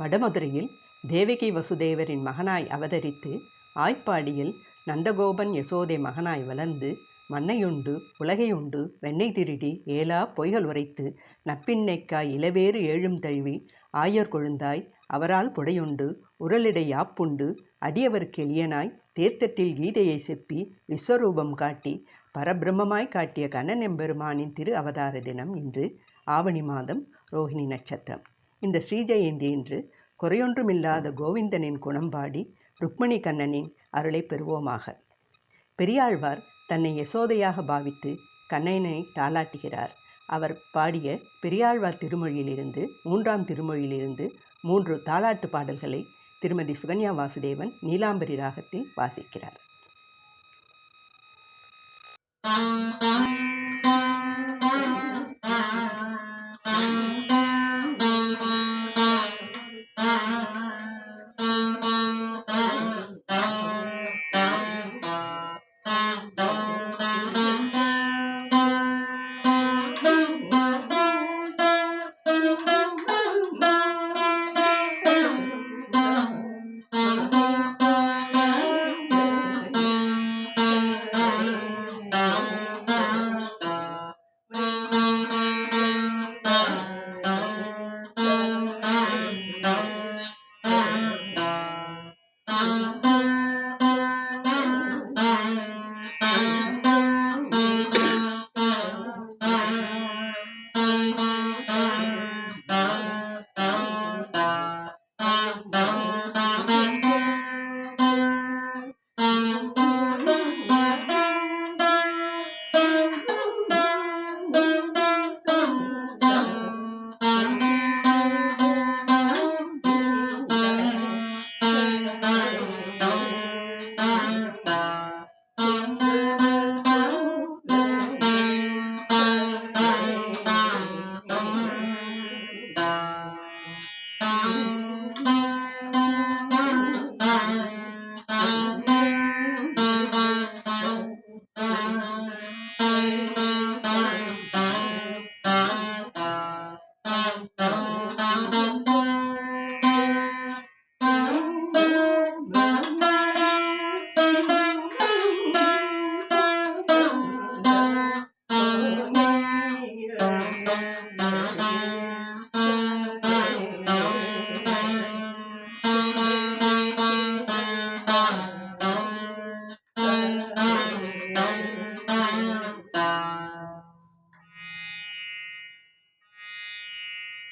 வடமதுரையில் தேவகி வசுதேவரின் மகனாய் அவதரித்து ஆய்ப்பாடியில் நந்தகோபன் யசோதை மகனாய் வளர்ந்து மண்ணையுண்டு உலகையுண்டு வெண்ணெய் திருடி ஏலா பொய்கள் உரைத்து நப்பின்னைக்காய் இளவேறு ஏழும் தழுவி ஆயர் கொழுந்தாய் அவரால் புடையுண்டு உரலிடை யாப்புண்டு அடியவருக்கு எளியனாய் தேர்த்தட்டில் கீதையை செப்பி விஸ்வரூபம் காட்டி பரபிரம்மமாய் காட்டிய கண்ணன் எம்பெருமானின் திரு அவதார தினம் இன்று ஆவணி மாதம் ரோஹிணி நட்சத்திரம். இந்த ஸ்ரீஜெயந்தி இன்று குறையொன்றுமில்லாத கோவிந்தனின் குணம்பாடி ருக்மணி கண்ணனின் அருளை பெறுவோமாக. பெரியாழ்வார் தன்னை யசோதையாக பாவித்து கண்ணனை தாலாட்டுகிறார். அவர் பாடிய பெரியாழ்வார் திருமொழியிலிருந்து 3ஆம் திருமொழியிலிருந்து 3 தாலாட்டு பாடல்களை திருமதி சுகன்யா வாசுதேவன் நீலாம்பரி ராகத்தில் வாசிக்கிறார்.